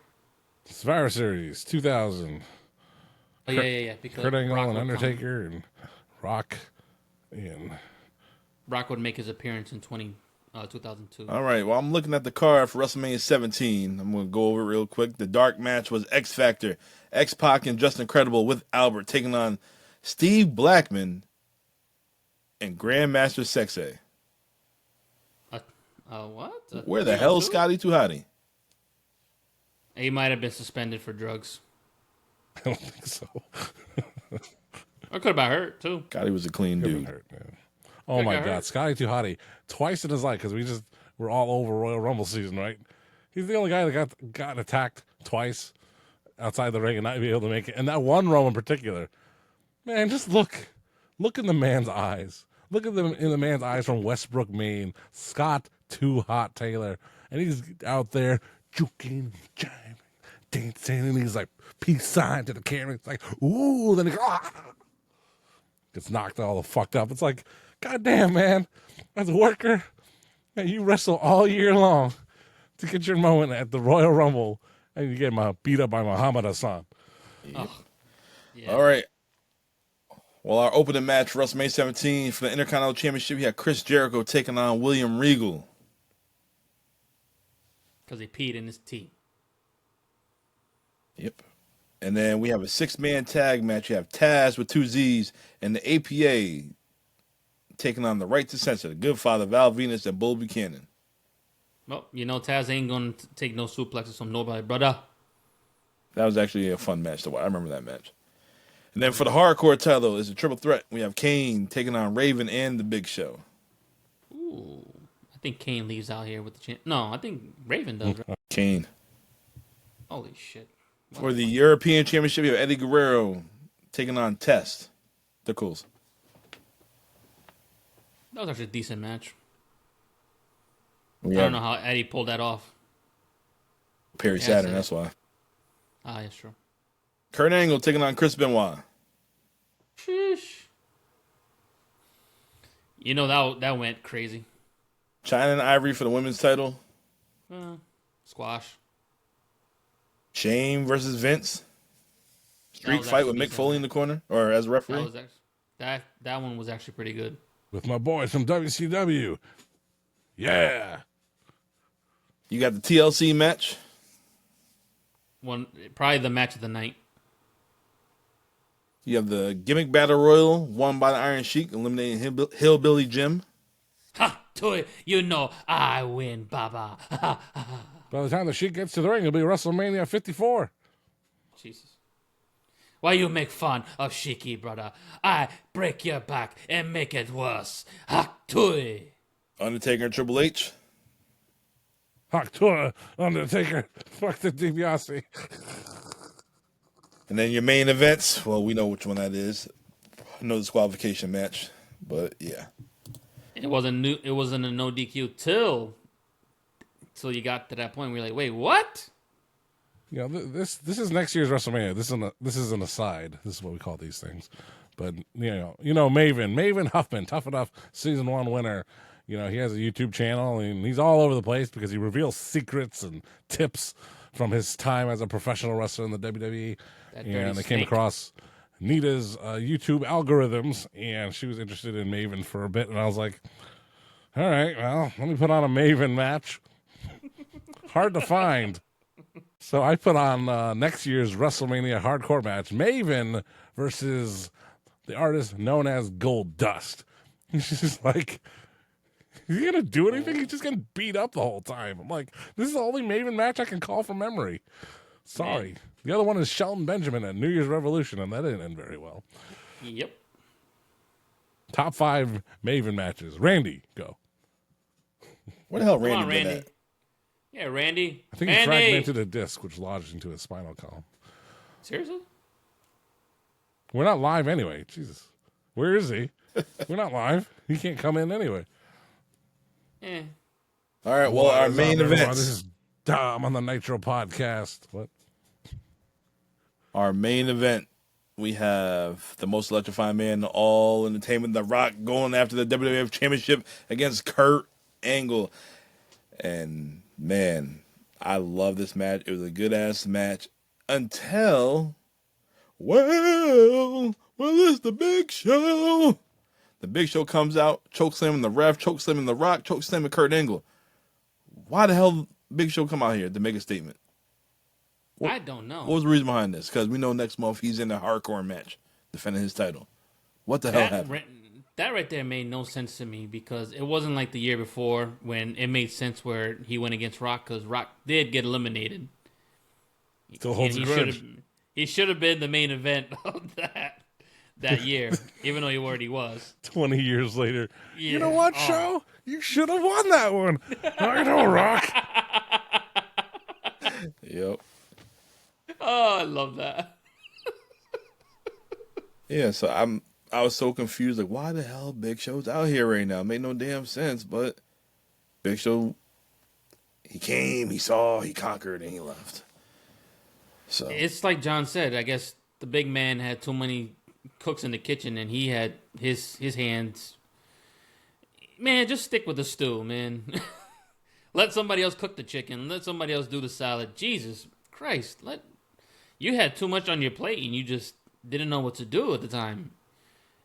Survivor Series 2000. Oh, yeah. Because Kurt Angle Rock and would Undertaker and Rock and Rock would make his appearance in 2002. All right, well, I'm looking at the card for WrestleMania 17. I'm going to go over it real quick. The dark match was X Factor, X-Pac and Justin Credible with Albert taking on Steve Blackman and Grandmaster Sexay. What? Where the hell is Scotty 2 Hotty? He might have been suspended for drugs. I don't think so. Or could have been hurt, too. God, he was a clean Could've dude. been hurt, man. Oh my got God, hurt. Scotty Too Hottie, twice in his life, because we're all over Royal Rumble season, right? He's the only guy that got attacked twice outside the ring and not be able to make it. And that one Row in particular, man, just look in the man's eyes. Look at them in the man's eyes from Westbrook, Maine. Scott Too Hot Taylor, and he's out there juking, jiving, dancing, and he's like peace sign to the camera. It's like ooh, then he gets knocked all the fucked up. It's like, goddamn, man, as a worker, man, you wrestle all year long to get your moment at the Royal Rumble, and you get beat up by Muhammad Hassan. Oh, yeah. All right. Well, our opening match, WrestleMania 17 for the Intercontinental Championship, we had Chris Jericho taking on William Regal. Because he peed in his tea. Yep. And then we have a 6-man tag match. You have Taz with 2 Z's and the APA taking on the Right to Censor, the Good Father, Val Venus, and Bull Buchanan. Well, Taz ain't going to take no suplexes from nobody, brother. That was actually a fun match to watch. I remember that match. And then for the hardcore title, it's a triple threat. We have Kane taking on Raven and the Big Show. Ooh. I think Kane leaves out here with the chance. No, I think Raven does, right? Kane. Holy shit. For the European Championship, you have Eddie Guerrero taking on Test. The Cools. That was actually a decent match. We I don't have know how Eddie pulled that off. Perry Yeah, Saturn, so- that's why. Ah, yes, true. Kurt Angle taking on Chris Benoit. Sheesh. That went crazy. China and Ivory for the women's title. Squash. Shane versus Vince. Street was fight with actually Mick Foley in the corner, or as a referee. That was actually, that one was actually pretty good. With my boys from WCW. Yeah. You got the TLC match. Probably the match of the night. You have the gimmick battle royal won by the Iron Sheik, eliminating Hillbilly Jim. Ha! Toy, I win, Baba. By the time the Sheik gets to the ring, it'll be WrestleMania 54. Jesus. Why you make fun of Shiki, brother? I break your back and make it worse. Ha! Toy. Undertaker and Triple H. Hawk Undertaker. Fuck the DiBiase. And then your main events. Well, we know which one that is. No disqualification match, but yeah. It wasn't a no DQ till you got to that point where you're like, wait, what? You know, this is next year's WrestleMania. This is an aside. This is what we call these things. But Maven Huffman, Tough Enough Season 1 winner. He has a YouTube channel and he's all over the place because he reveals secrets and tips from his time as a professional wrestler in the WWE. And I came across Nita's YouTube algorithms, and she was interested in Maven for a bit, and I was like, all right, well, let me put on a Maven match. Hard to find. So I put on next year's WrestleMania hardcore match, Maven versus the artist known as Gold Dust. She's just like, is he going to do anything? He's just getting beat up the whole time. I'm like, this is the only Maven match I can call from memory. Sorry. Man. The other one is Shelton Benjamin at New Year's Revolution, and that didn't end very well. Yep. Top 5 Maven matches. Randy, go. Where the hell Randy Come on, been Randy. at? Yeah, Randy. I think he Randy! fragmented a disc, which lodged into his spinal column. Seriously? We're not live anyway. Jesus. Where is he? We're not live. He can't come in anyway. Eh. All right, well, our main event. This is Dom on the Nitro Podcast. What? Our main event, we have the most electrifying man in all entertainment, The Rock, going after the WWF Championship against Kurt Angle. And, man, I love this match. It was a good-ass match until, it's the Big Show. The Big Show comes out, chokeslamming the ref, chokeslamming The Rock, chokeslamming Kurt Angle. Why the hell Big Show come out here to make a statement? I don't know. What was the reason behind this? Because we know next month he's in a hardcore match defending his title. What the hell happened? That right there made no sense to me because it wasn't like the year before when it made sense where he went against Rock because Rock did get eliminated. Still holds a grudge. He should have been the main event of that year, even though he already was. 20 years later. Yeah. You know what, Show? You should have won that one. I know, Rock. Yep. Oh, I love that. Yeah, so I was so confused, like, why the hell Big Show's out here right now? It made no damn sense, but Big Show, he came, he saw, he conquered, and he left. So It's like John said. I guess the big man had too many cooks in the kitchen, and he had his hands. Man, just stick with the stew, man. Let somebody else cook the chicken. Let somebody else do the salad. Jesus Christ, you had too much on your plate, and you just didn't know what to do at the time.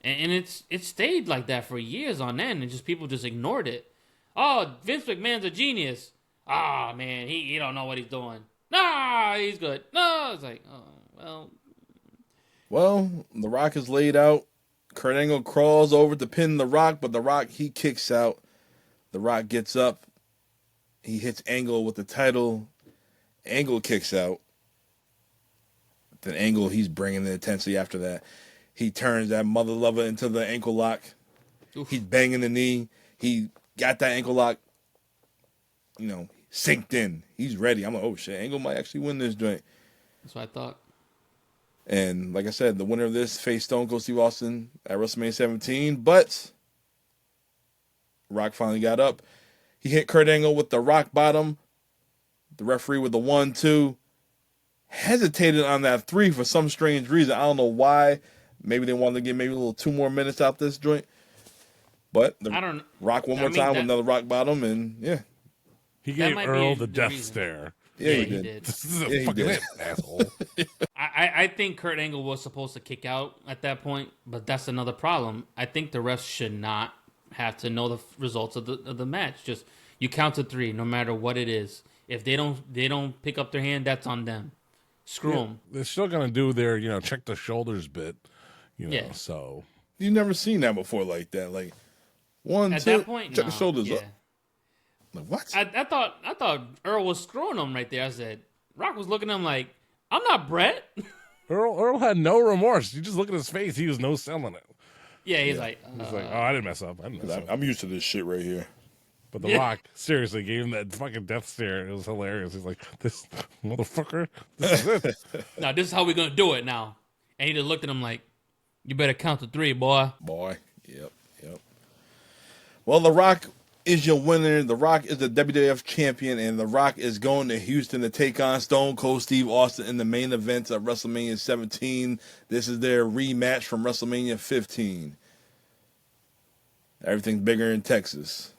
And it stayed like that for years on end, and just people just ignored it. Oh, Vince McMahon's a genius. Ah, man, he don't know what he's doing. Nah, he's good. No, it's like, oh, well. Well, The Rock is laid out. Kurt Angle crawls over to pin The Rock, but The Rock, he kicks out. The Rock gets up. He hits Angle with the title. Angle kicks out. Then Angle, he's bringing the intensity after that. He turns that mother lover into the ankle lock. Oof. He's banging the knee. He got that ankle lock, synced in. He's ready. I'm like, oh shit, Angle might actually win this joint. That's what I thought. And like I said, the winner of this faced Stone Cold Steve Austin at WrestleMania 17. But Rock finally got up. He hit Kurt Angle with the rock bottom. The referee with the 1-2. Hesitated on that 3 for some strange reason. I don't know why. Maybe they wanted to get maybe a little 2 more minutes out this joint. But I don't. Rock one more time with another rock bottom, and yeah. He gave Earl the death stare. Yeah, he did. This is a fucking it, asshole. I think Kurt Angle was supposed to kick out at that point, but that's another problem. I think the refs should not have to know the results of the match. Just you count to 3, no matter what it is. If they don't pick up their hand, that's on them. Screw them. They're still gonna do their check the shoulders bit. Yeah. So you've never seen that before like that. Like 1, at 2, that point, check no. the shoulders Yeah. up. Like what? I thought Earl was screwing him right there. I said Rock was looking at him like, I'm not Brett. Earl had no remorse. You just look at his face; he was no selling it. Yeah, he's like, He's like, "Oh, I didn't mess up. I'm used to this shit right here." But The Rock seriously gave him that fucking death stare. It was hilarious. He's like, "This motherfucker, this is it." now this is how we're gonna do it now. And he just looked at him like, you better count to 3, boy. Yep. Well, The Rock is your winner. The Rock is the WWF champion, and The Rock is going to Houston to take on Stone Cold Steve Austin in the main event of WrestleMania 17. This is their rematch from WrestleMania 15. Everything's bigger in Texas.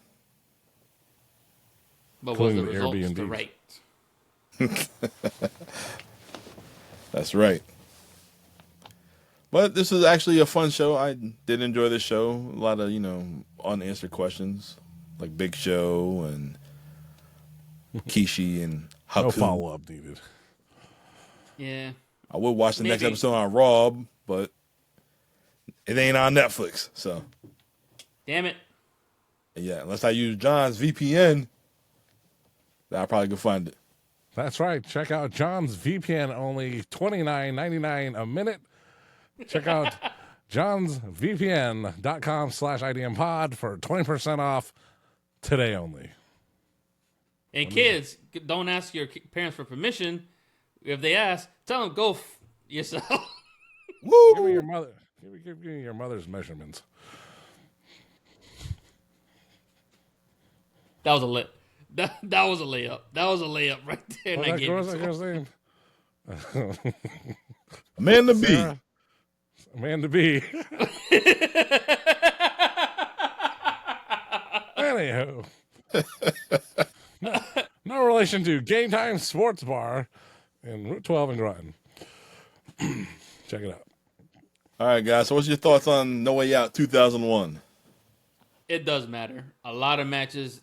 But was the Including the results Airbnb. the right? That's right. But this is actually a fun show. I did enjoy this show. A lot of, unanswered questions. Like Big Show and Kishi and Haku. No follow up needed. Yeah. I will watch the next Maybe. episode on Raw, but it ain't on Netflix. So, Damn it. yeah, unless I use John's VPN, then I probably could find it. That's right. Check out John's VPN, only $29.99 a minute. Check out johnsvpn.com/IDMpod for 20% off today only. And kids, don't ask your parents for permission. If they ask, tell them go yourself. Woo! Give me your mother. Give me your mother's measurements. That was a lit. That was a layup. That was a layup right there. What was that girl's name? Amanda B. Sarah? Amanda B. Anywho. No relation to Game Time Sports Bar in Route 12 in Groton. Check it out. All right, guys. So, what's your thoughts on No Way Out 2001? It does matter. A lot of matches,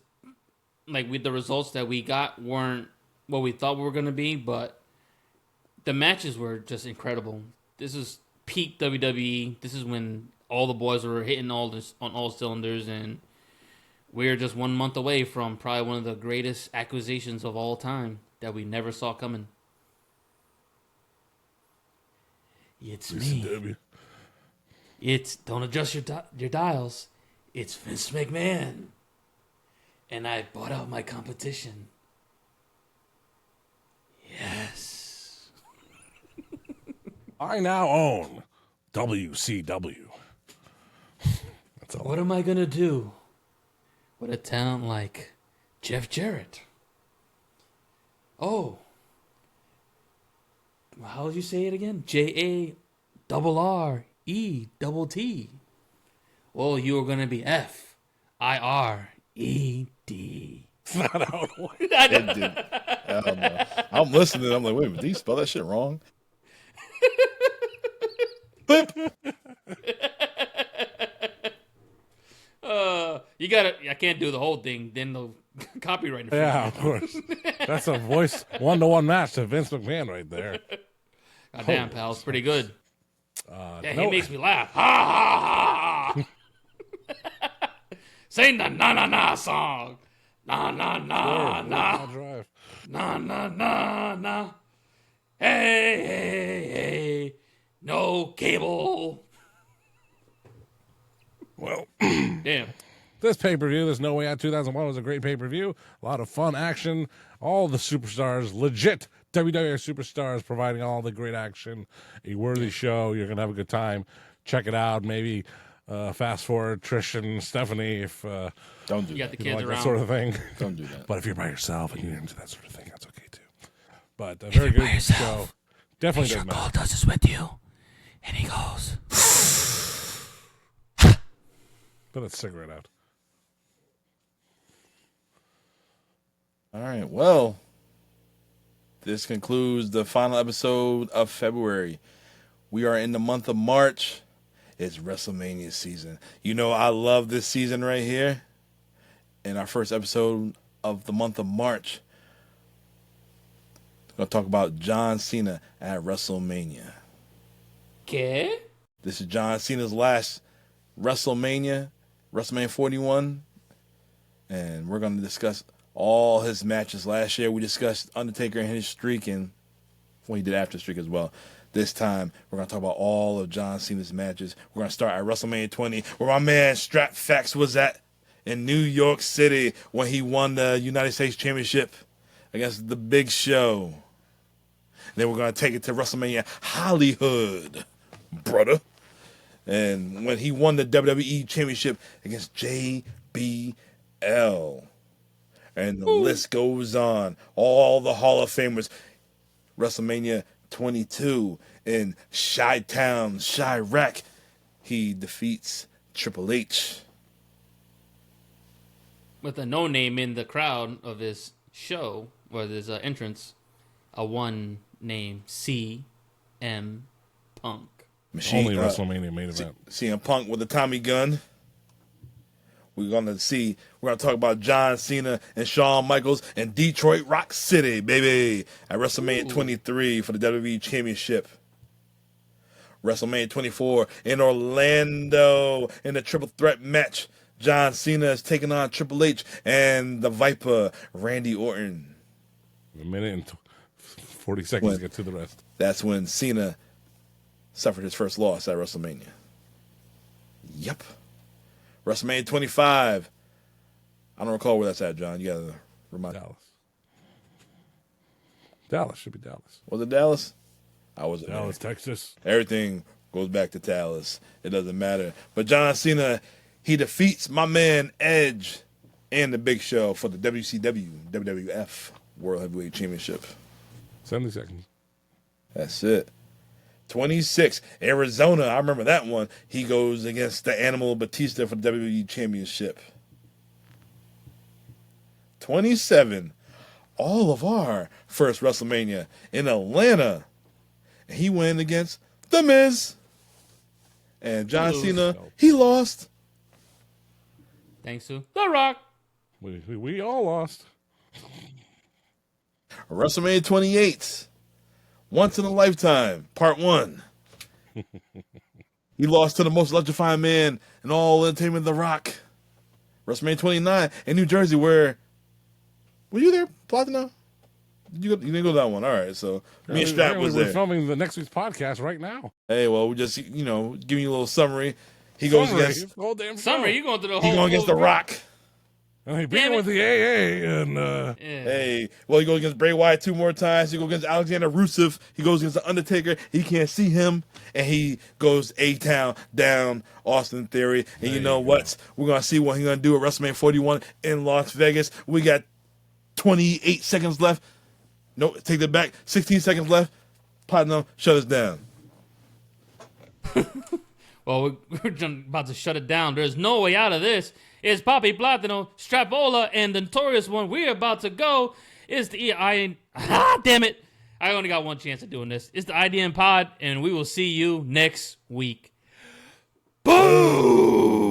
like with the results that we got, weren't what we thought we were going to be, but the matches were just incredible. This is peak WWE. This is when all the boys were hitting on all cylinders, and we're just 1 month away from probably one of the greatest acquisitions of all time that we never saw coming. It's Listen, me. W. It's don't adjust your dials. It's Vince McMahon, and I bought out my competition. Yes. I now own WCW. That's all. What am I gonna do with a talent like Jeff Jarrett? Oh, how did you say it again? JARRET. Well, you are gonna be FIRED. It's not how it works. It did. I don't know. I'm listening. I'm like, wait a minute. Did you spell that shit wrong? Blip. You gotta. I can't do the whole thing. Then they'll copyright infringement. Yeah, of course. That's a voice 1-to-1 match to Vince McMahon right there. Goddamn, pal, it's pretty good. Yeah, he no- makes me laugh. Ha ha ha! Sing the na na na song. Na na na na Drive. na na na na. Hey hey hey! No cable. Well, Damn. this pay-per-view, this No Way Out 2001 was a great pay-per-view. A lot of fun action. All the superstars, legit WWE superstars, providing all the great action. A worthy show. You're going to have a good time. Check it out. Maybe fast forward Trish and Stephanie if Don't do You got that. the you kids like around. that sort of thing. Don't do that. But if you're by yourself and you're into that sort of thing, that's okay too. But a very good show. Definitely does matter. does this with you, and he goes. Put a cigarette out. All right. Well, this concludes the final episode of February. We are in the month of March. It's WrestleMania season. You know, I love this season right here. In our first episode of the month of March, we're going to talk about John Cena at WrestleMania. Okay. This is John Cena's last WrestleMania 41. And we're going to discuss all his matches. Last year, we discussed Undertaker and his streak, and what he did after the streak as well. This time, we're going to talk about all of John Cena's matches. We're going to start at WrestleMania 20, where my man Strap Fax was at in New York City when he won the United States Championship against The Big Show. Then we're going to take it to WrestleMania Hollywood, brother. And when he won the WWE Championship against JBL. And the list goes on. All the Hall of Famers. WrestleMania 22 in Chi-Town, Chirac. He defeats Triple H. With a no name in the crowd of his show, or his entrance, a one name CM Punk. Only WrestleMania main event. CM Punk with a Tommy gun. We're going to talk about John Cena and Shawn Michaels in Detroit Rock City, baby, at WrestleMania 23 for the WWE Championship. WrestleMania 24 in Orlando in the triple threat match. John Cena is taking on Triple H and the Viper, Randy Orton. A minute and 40 seconds to get to the rest. That's when Cena suffered his first loss at WrestleMania. Yep. WrestleMania 25. I don't recall where that's at, John. You got to remind me. Dallas. Should be Dallas. Was it Dallas? I wasn't Dallas, there. Texas. Everything goes back to Dallas. It doesn't matter. But John Cena, he defeats my man Edge and the Big Show for the WCW, WWF World Heavyweight Championship. 70 seconds. That's it. 26, Arizona. I remember that one. He goes against the Animal Batista for the WWE Championship. 27, all of our first WrestleMania in Atlanta. He went against The Miz. And John Cena, he lost. Thanks to The Rock. We all lost. WrestleMania 28, Once in a Lifetime, Part 1. He lost to the most electrifying man in all entertainment, The Rock. WrestleMania 29 in New Jersey, where... Were you there, Platino? You didn't go to that one. All right, so me and Strap was We're there. filming the next week's podcast right now. Hey, well, we just giving you a little summary. He goes against It's the whole damn show. Summary, you going through the he whole. going against The Rock. And he beat with the AA and Yeah. Hey, well, he goes against Bray Wyatt 2 more times. He goes against Alexander Rusev. He goes against The Undertaker. He can't see him. And he goes A-Town down Austin Theory. And you know what? We're going to see what he's going to do at WrestleMania 41 in Las Vegas. We got 28 seconds left. No, take that back. 16 seconds left. Platinum, shut us down. Well, we're about to shut it down. There's no way out of this. It's Papi Platino, Strapola, and the notorious one we're about to go is the damn it. I only got one chance of doing this. It's the IDM Pod, and we will see you next week. Boom!